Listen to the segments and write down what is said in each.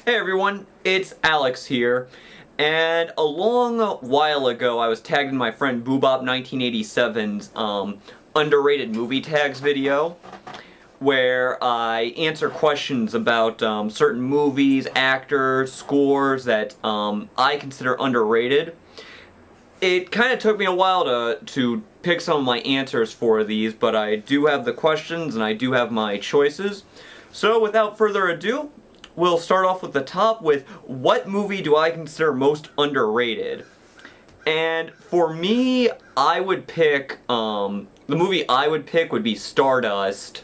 Hey everyone, it's Alex here, and a long while ago I was tagged in my friend Boobop 1987's underrated movie tags video, where I answer questions about certain movies, actors, scores that I consider underrated. It kind of took me a while to pick some of my answers for these, but I do have the questions and I do have my choices. So without further ado, we'll start off with the top with what movie do I consider most underrated? And for me, I would pick, the movie I would pick would be Stardust.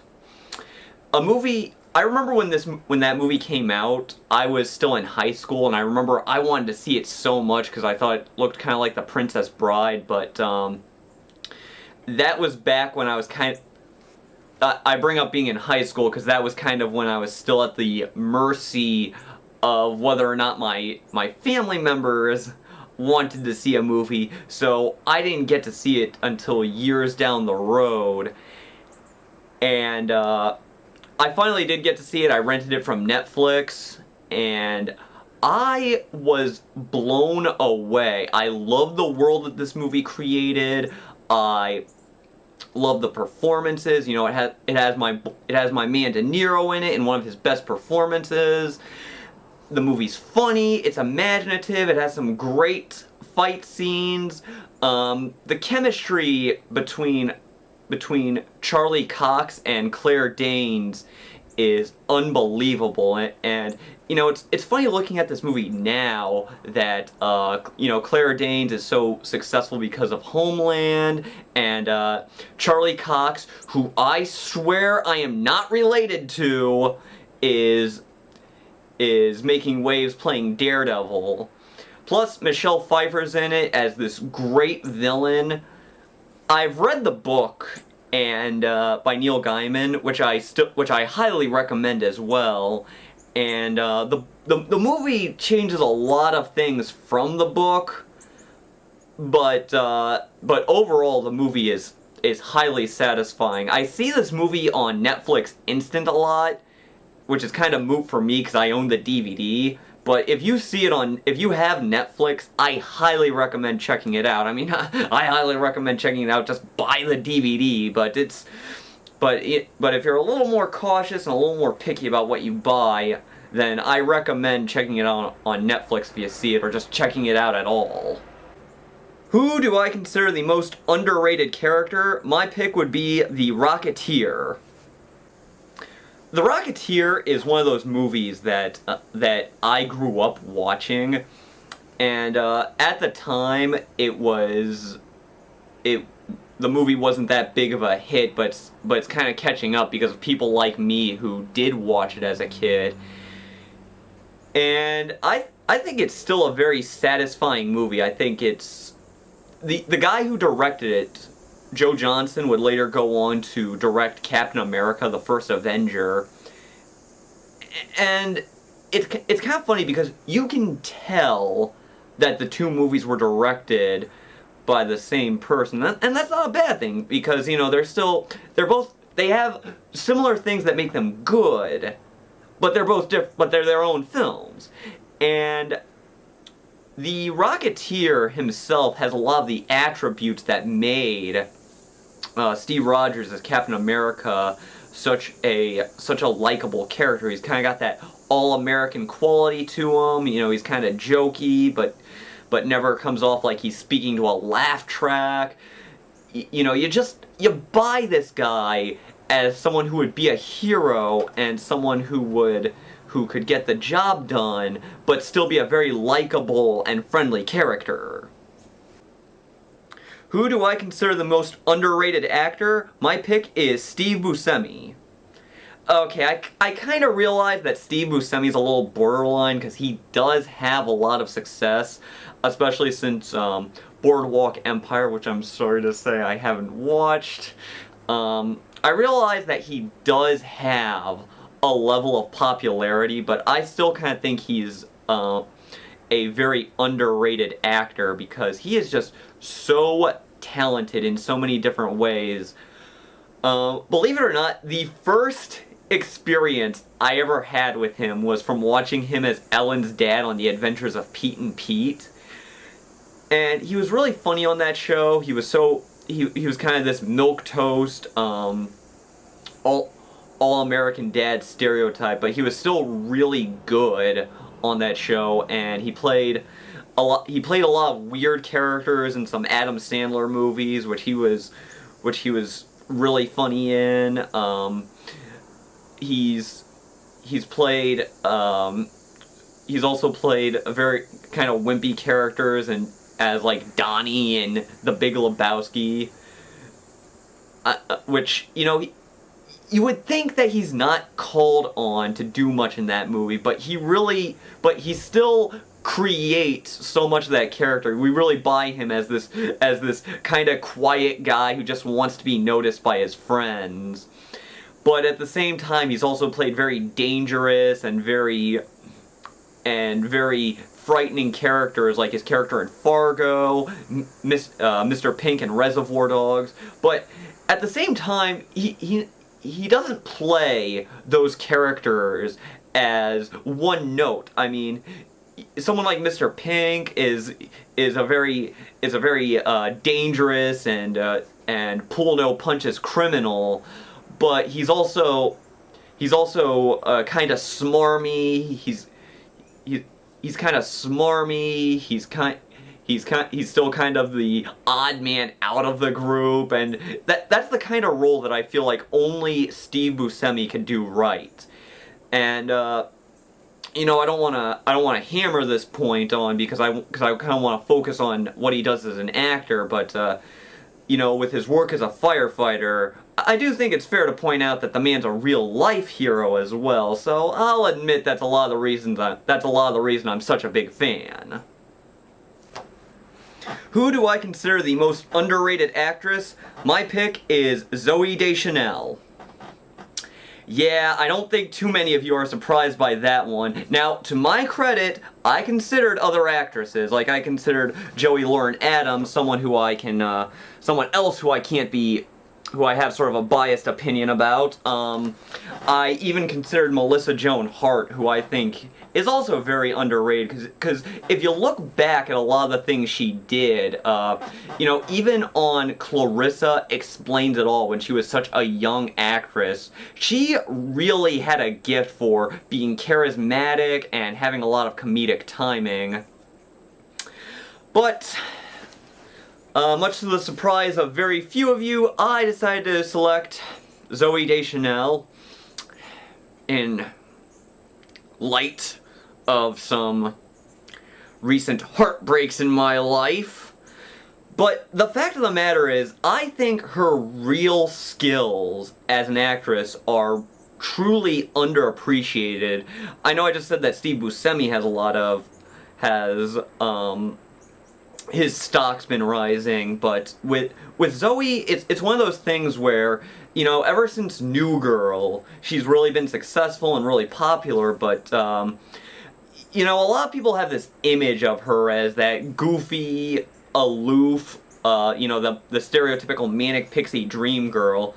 A movie, I remember when that movie came out, I was still in high school, and I remember I wanted to see it so much because I thought it looked kind of like The Princess Bride, but that was back when I was I bring up being in high school because that was kind of when I was still at the mercy of whether or not my family members wanted to see a movie, so I didn't get to see it until years down the road. And I finally did get to see it. I rented it from Netflix, and I was blown away. I love the world that this movie created. I love the performances. You know, it has my man De Niro in it in one of his best performances. The movie's funny, it's imaginative, it has some great fight scenes. The chemistry between Charlie Cox and Claire Danes is unbelievable, and you know, it's funny looking at this movie now that you know, Claire Danes is so successful because of Homeland, and Charlie Cox, who I swear I am not related to, is making waves playing Daredevil. Plus, Michelle Pfeiffer's in it as this great villain. I've read the book and by Neil Gaiman, which I highly recommend as well. And the movie changes a lot of things from the book, but overall the movie is highly satisfying. I see this movie on Netflix Instant a lot, which is kind of moot for me because I own the DVD. But if you have Netflix, I highly recommend checking it out. I mean, I highly recommend checking it out. Just buy the DVD. But if you're a little more cautious and a little more picky about what you buy, then I recommend checking it out on Netflix if you see it, or just checking it out at all. Who do I consider the most underrated character? My pick would be The Rocketeer. The Rocketeer is one of those movies that I grew up watching, and at the time the movie wasn't that big of a hit, but it's kind of catching up because of people like me who did watch it as a kid. And I think it's still a very satisfying movie. I think it's the guy who directed it, Joe Johnston, would later go on to direct Captain America: The First Avenger. And it's kind of funny because you can tell that the two movies were directed by the same person. And that's not a bad thing because, you know, they have similar things that make them good, but they're both different, but they're their own films. And The Rocketeer himself has a lot of the attributes that made Steve Rogers as Captain America such a likable character. He's kind of got that all-American quality to him. You know, he's kind of jokey, but never comes off like he's speaking to a laugh track. You know, you buy this guy as someone who would be a hero and someone who could get the job done, but still be a very likable and friendly character. Who do I consider the most underrated actor? My pick is Steve Buscemi. Okay, I kind of realize that Steve Buscemi's a little borderline because he does have a lot of success, especially since Boardwalk Empire, which I'm sorry to say I haven't watched. I realize that he does have a level of popularity, but I still kind of think he's a very underrated actor because he is just so talented in so many different ways. Believe it or not, the first experience I ever had with him was from watching him as Ellen's dad on The Adventures of Pete and Pete. And he was really funny on that show. He was kind of this milquetoast, all-American dad stereotype, but he was still really good on that show, and he played a lot of weird characters in some Adam Sandler movies, which he was really funny in. He's also played a very kind of wimpy characters and as like Donnie in The Big Lebowski, which, you know, you would think that he's not called on to do much in that movie, but he still creates so much of that character. We really buy him as this kind of quiet guy who just wants to be noticed by his friends. But at the same time, he's also played very dangerous and very frightening characters, like his character in Fargo, Mr. Pink in Reservoir Dogs. But at the same time, he doesn't play those characters as one note. I mean, someone like Mr. Pink is a very dangerous and pull no punches criminal, but he's also kind of smarmy. He's kind of smarmy. He's still kind of the odd man out of the group, and that's the kind of role that I feel like only Steve Buscemi can do right. And you know, I don't want to hammer this point on because I kind of want to focus on what he does as an actor, but you know, with his work as a firefighter, I do think it's fair to point out that the man's a real-life hero as well, so I'll admit that's a lot of the reason I'm such a big fan. Who do I consider the most underrated actress? My pick is Zooey Deschanel. Yeah, I don't think too many of you are surprised by that one. Now, to my credit, I considered other actresses. Like, I considered Joey Lauren Adams, someone else who I have sort of a biased opinion about. I even considered Melissa Joan Hart, who I think is also very underrated, because if you look back at a lot of the things she did, you know, even on Clarissa Explains It All, when she was such a young actress, she really had a gift for being charismatic and having a lot of comedic timing. But much to the surprise of very few of you, I decided to select Zooey Deschanel in light of some recent heartbreaks in my life. But the fact of the matter is, I think her real skills as an actress are truly underappreciated. I know I just said that Steve Buscemi his stock's been rising, but with Zooey, it's one of those things where, you know, ever since New Girl, she's really been successful and really popular, but, you know, a lot of people have this image of her as that goofy, aloof, you know, the stereotypical manic pixie dream girl.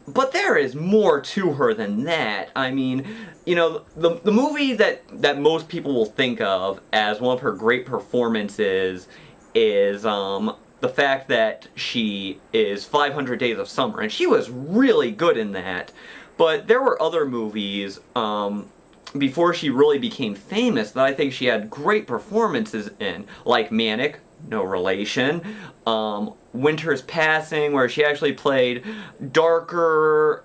But there is more to her than that. I mean, you know, the movie that most people will think of as one of her great performances is the fact that she is 500 Days of Summer, and she was really good in that. But there were other movies before she really became famous that I think she had great performances in, like Manic, no relation, Winter's Passing, where she actually played darker,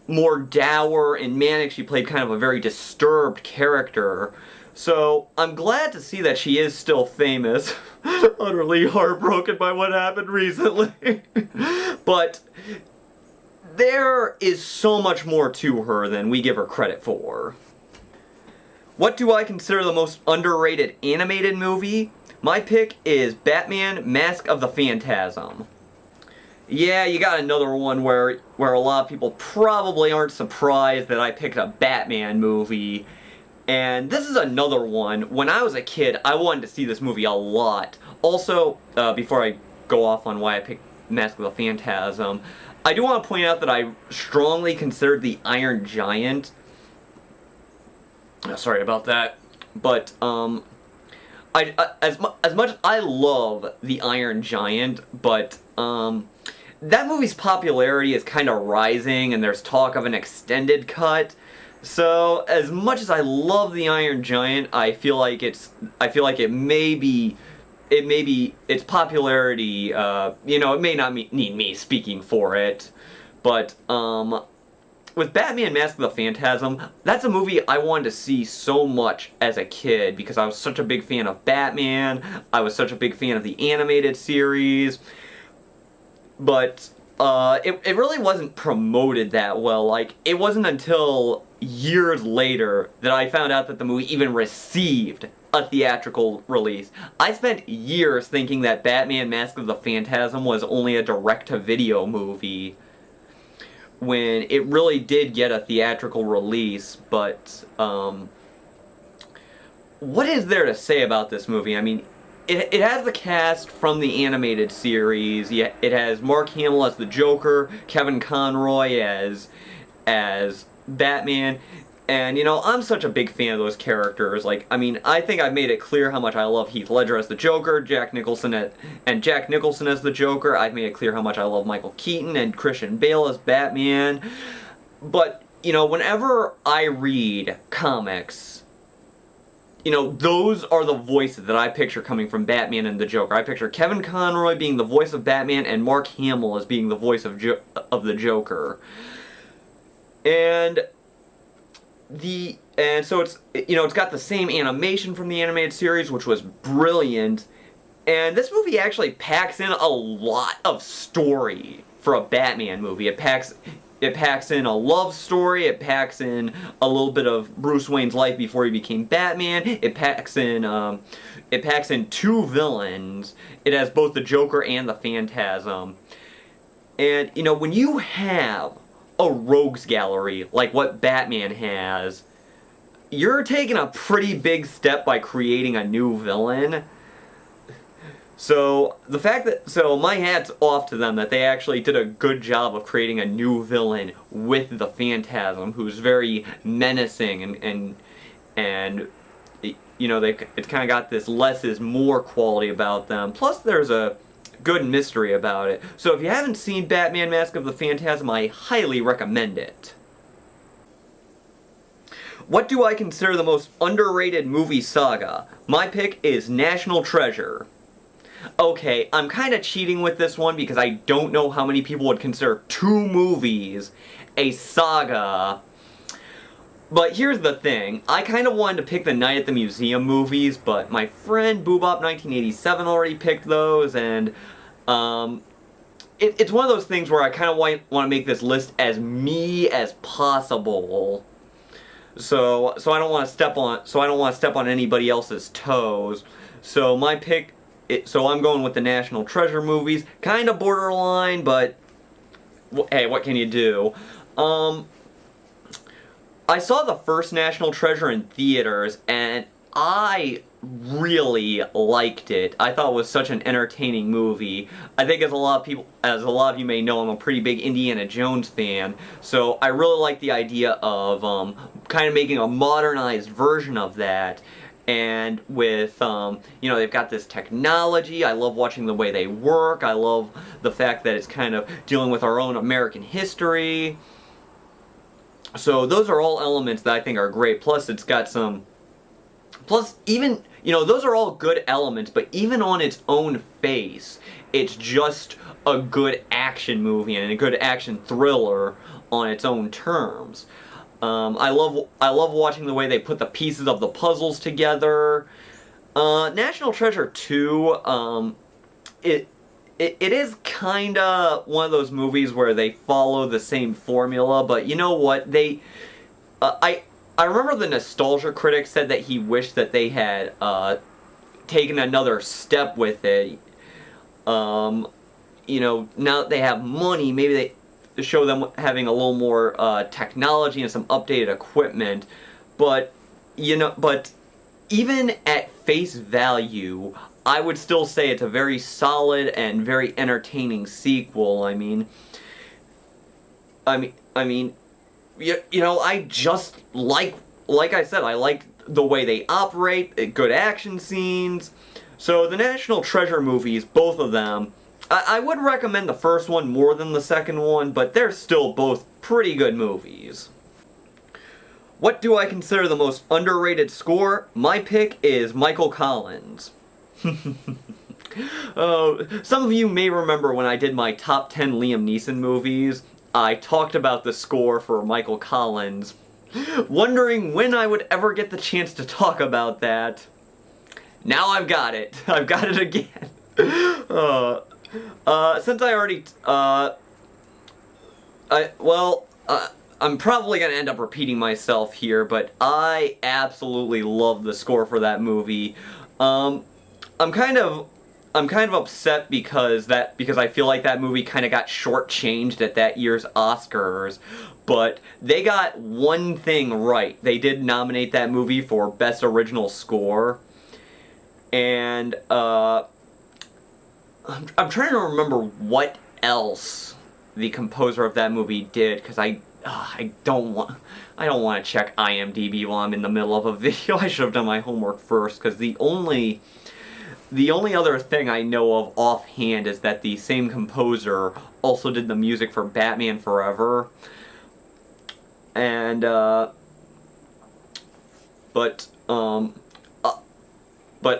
more dour. In Manic, she played kind of a very disturbed character. So, I'm glad to see that she is still famous. Utterly heartbroken by what happened recently. But there is so much more to her than we give her credit for. What do I consider the most underrated animated movie? My pick is Batman: Mask of the Phantasm. Yeah, you got another one where a lot of people probably aren't surprised that I picked a Batman movie. And this is another one. When I was a kid, I wanted to see this movie a lot. Also, before I go off on why I picked Mask of the Phantasm, I do want to point out that I strongly considered the Iron Giant. Sorry about that, but as much as I love the Iron Giant, but that movie's popularity is kind of rising, and there's talk of an extended cut. So as much as I love the Iron Giant, I feel like it may be its popularity. It may not need me speaking for it, but with Batman Mask of the Phantasm, that's a movie I wanted to see so much as a kid because I was such a big fan of Batman. I was such a big fan of the animated series, but it really wasn't promoted that well. Like, it wasn't until years later that I found out that the movie even received a theatrical release. I spent years thinking that Batman Mask of the Phantasm was only a direct-to-video movie, when it really did get a theatrical release. But what is there to say about this movie? I mean, it has the cast from the animated series. Yeah, it has Mark Hamill as the Joker, Kevin Conroy as Batman, and I'm such a big fan of those characters. Like, I mean, I think I've made it clear how much I love Heath Ledger as the Joker, Jack Nicholson as the Joker. I've made it clear how much I love Michael Keaton and Christian Bale as Batman. But whenever I read comics, those are the voices that I picture coming from Batman and the Joker. I picture Kevin Conroy being the voice of Batman and Mark Hamill as being the voice of the Joker. And so it's got the same animation from the animated series, which was brilliant. And this movie actually packs in a lot of story for a Batman movie. It packs in a love story. It packs in a little bit of Bruce Wayne's life before he became Batman. It packs in two villains. It has both the Joker and the Phantasm. And when you have a rogues gallery like what Batman has, you're taking a pretty big step by creating a new villain. So my hat's off to them that they actually did a good job of creating a new villain with the Phantasm, who's very menacing and it's kind of got this less is more quality about them. Plus there's a good mystery about it. So if you haven't seen Batman Mask of the Phantasm, I highly recommend it. What do I consider the most underrated movie saga? My pick is National Treasure. Okay, I'm kind of cheating with this one because I don't know how many people would consider two movies a saga. But here's the thing, I kind of wanted to pick the Night at the Museum movies, but my friend Boobop1987 already picked those, and it's one of those things where I kind of want to make this list as me as possible. So I don't want to step on anybody else's toes. So my pick, so I'm going with the National Treasure movies. Kind of borderline, but hey, what can you do? I saw the first National Treasure in theaters, and I really liked it. I thought it was such an entertaining movie. I think as a lot of you may know, I'm a pretty big Indiana Jones fan, so I really like the idea of kind of making a modernized version of that. And with, they've got this technology. I love watching the way they work. I love the fact that it's kind of dealing with our own American history. So those are all elements that I think are great. Plus it's got some... Plus even, those are all good elements, but even on its own face, it's just a good action movie and a good action thriller on its own terms. I love watching the way they put the pieces of the puzzles together. National Treasure 2, it is kinda one of those movies where they follow the same formula, but you know what? I remember the nostalgia critic said that he wished that they had taken another step with it. Now that they have money, maybe they show them having a little more technology and some updated equipment. But even at face value, I would still say it's a very solid and very entertaining sequel. I mean, I mean, you know, I just like I said, I like the way they operate, good action scenes. So the National Treasure movies, both of them, I would recommend the first one more than the second one, but they're still both pretty good movies. What do I consider the most underrated score? My pick is Michael Collins. Oh, some of you may remember when I did my top 10 Liam Neeson movies, I talked about the score for Michael Collins, wondering when I would ever get the chance to talk about that. Now I've got it. I've got it again. Since I already, I'm probably gonna end up repeating myself here, but I absolutely love the score for that movie. I'm kind of upset because I feel like that movie kind of got shortchanged at that year's Oscars, but they got one thing right. They did nominate that movie for Best Original Score, and I'm trying to remember what else the composer of that movie did, because I don't want to check IMDb while I'm in the middle of a video. I should have done my homework first, because the only other thing I know of offhand is that the same composer also did the music for Batman Forever. And, but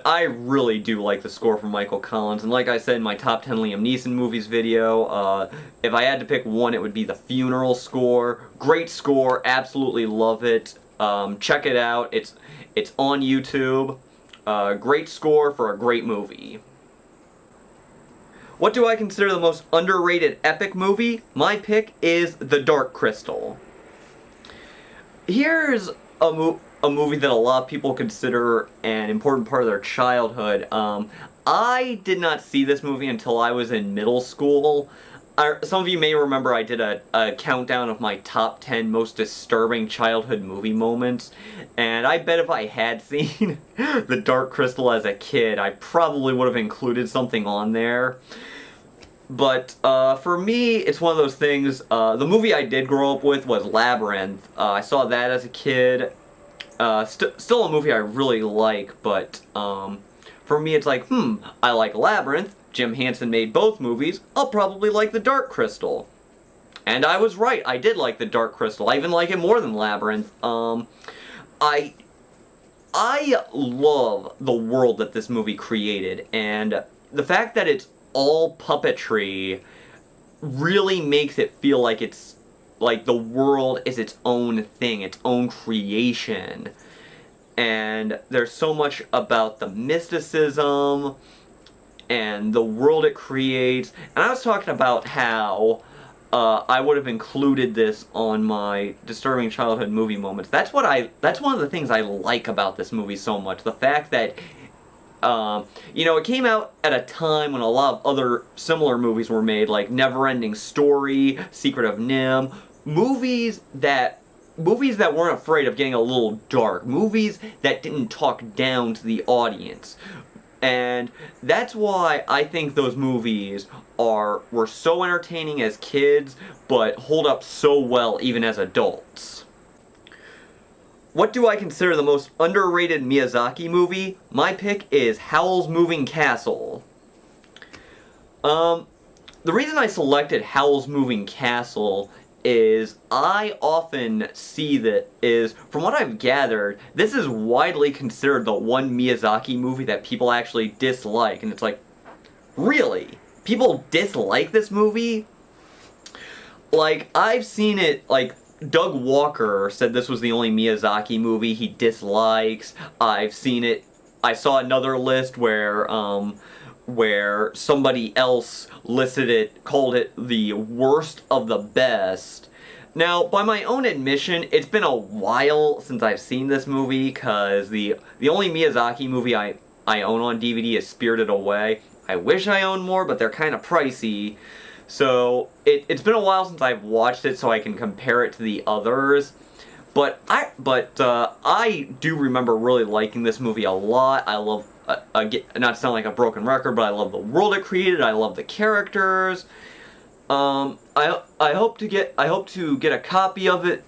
I really do like the score from Michael Collins, and like I said in my top 10 Liam Neeson movies video, if I had to pick one, it would be the Funeral score. Great score, absolutely love it. Check it out, it's on YouTube. Great score for a great movie. What do I consider the most underrated epic movie? My pick is The Dark Crystal. Here's a movie that a lot of people consider an important part of their childhood. I did not see this movie until I was in middle school. Some of you may remember I did a countdown of my top 10 most disturbing childhood movie moments, and I bet if I had seen The Dark Crystal as a kid, I probably would have included something on there. But for me, it's one of those things. The movie I did grow up with was Labyrinth. I saw that as a kid. Still a movie I really like, but for me it's like, I like Labyrinth. Jim Henson made both movies. I'll probably like The Dark Crystal. And I was right. I did like The Dark Crystal. I even like it more than Labyrinth. I love the world that this movie created, and the fact that it's all puppetry really makes it feel like it's like the world is its own thing, its own creation. And there's so much about the mysticism and the world it creates. And I was talking about how I would have included this on my disturbing childhood movie moments. That's one of the things I like about this movie so much. The fact that it came out at a time when a lot of other similar movies were made, like Neverending Story, Secret of Nim, movies that weren't afraid of getting a little dark, movies that didn't talk down to the audience. And that's why I think those movies were so entertaining as kids, but hold up so well even as adults. What do I consider the most underrated Miyazaki movie? My pick is Howl's Moving Castle. The reason I selected Howl's Moving Castle is I often see that is, from what I've gathered, this is widely considered the one Miyazaki movie that people actually dislike. And it's like, really? People dislike this movie? Like, I've seen it, like, Doug Walker said this was the only Miyazaki movie he dislikes. I've seen it. I saw another list where somebody else called it the worst of the best. Now, by my own admission, it's been a while since I've seen this movie, because the only Miyazaki movie I own on DVD is Spirited Away. I wish I owned more, but they're kind of pricey. So, it's been a while since I've watched it, so I can compare it to the others. But I do remember really liking this movie a lot. I love, not to sound like a broken record, but I love the world it created, I love the characters. I hope to get a copy of it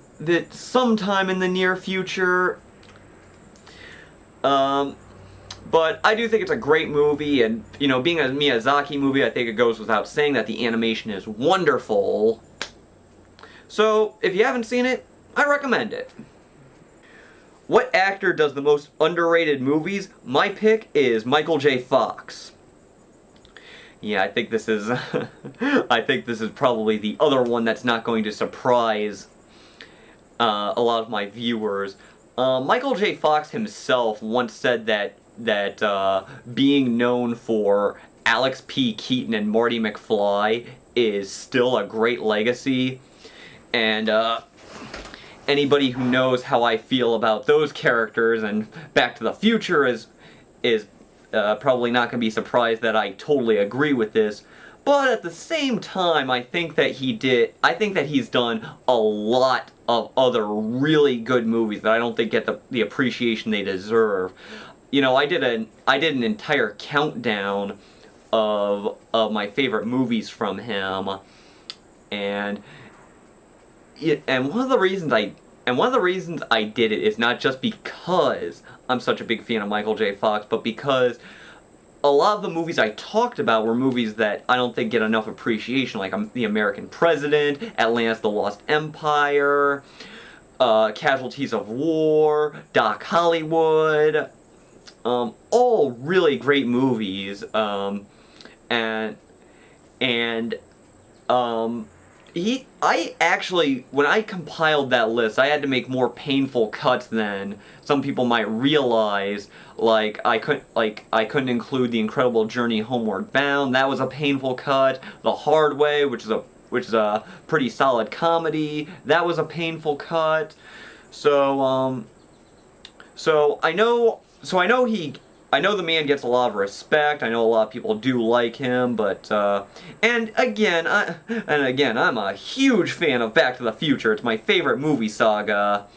sometime in the near future. But I do think it's a great movie, and you know, being a Miyazaki movie, I think it goes without saying that the animation is wonderful. So if you haven't seen it, I recommend it. What actor does the most underrated movies? My pick is Michael J. Fox. Yeah, I think this is I think this is probably the other one that's not going to surprise a lot of my viewers. Michael J. Fox himself once said that being known for Alex P. Keaton and Marty McFly is still a great legacy, and anybody who knows how I feel about those characters and Back to the Future is probably not going to be surprised that I totally agree with this. But at the same time, I think that he's done a lot of other really good movies that I don't think get the appreciation they deserve. You know, I did an entire countdown of my favorite movies from him, and one of the reasons I did it is not just because I'm such a big fan of Michael J. Fox, but because a lot of the movies I talked about were movies that I don't think get enough appreciation, like The American President, Atlantis: The Lost Empire, Casualties of War, Doc Hollywood, all really great movies, I actually, when I compiled that list, I had to make more painful cuts than some people might realize. Like I couldn't include The Incredible Journey Homeward Bound. That was a painful cut. The Hard Way, which is a pretty solid comedy, that was a painful cut. So I know the man gets a lot of respect. I know a lot of people do like him, but and again, I'm a huge fan of Back to the Future. It's my favorite movie saga.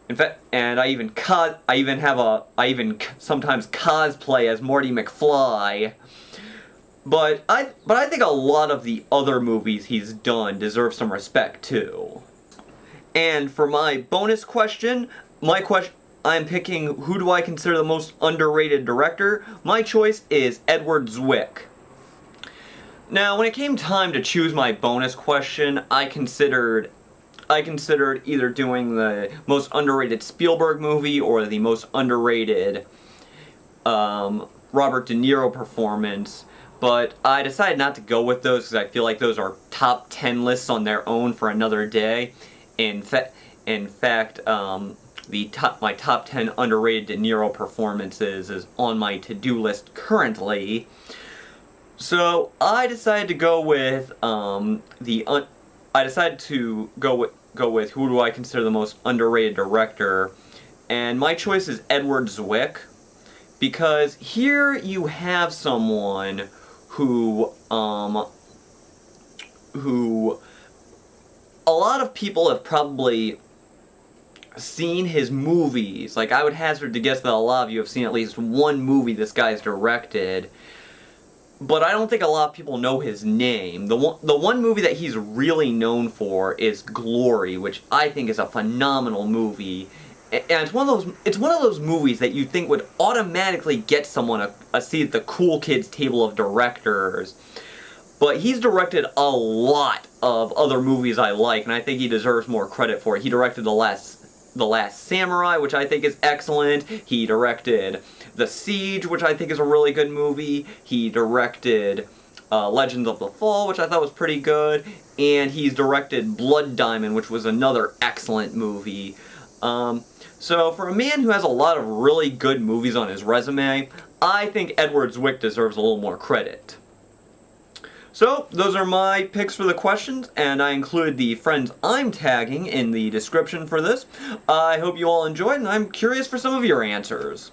In fact, and I even sometimes cosplay as Marty McFly. But I think a lot of the other movies he's done deserve some respect too. And for my bonus question, I'm picking who do I consider the most underrated director. My choice is Edward Zwick. Now, when it came time to choose my bonus question, I considered either doing the most underrated Spielberg movie or the most underrated Robert De Niro performance, but I decided not to go with those because I feel like those are top 10 lists on their own for another day. In fact, my top 10 underrated De Niro performances is on my to-do list currently. So I decided to go with go with who do I consider the most underrated director, and my choice is Edward Zwick, because here you have someone who a lot of people have probably seen his movies. Like, I would hazard to guess that a lot of you have seen at least one movie this guy's directed, but I don't think a lot of people know his name. The one movie that he's really known for is Glory, which I think is a phenomenal movie. And it's one of those movies that you think would automatically get someone a seat at the cool kids table of directors. But he's directed a lot of other movies I like, and I think he deserves more credit for it. He directed The Last Samurai, which I think is excellent. He directed The Siege, which I think is a really good movie. He directed Legends of the Fall, which I thought was pretty good. And he's directed Blood Diamond, which was another excellent movie. So for a man who has a lot of really good movies on his resume, I think Edward Zwick deserves a little more credit. So, those are my picks for the questions, and I included the friends I'm tagging in the description for this. I hope you all enjoyed, and I'm curious for some of your answers.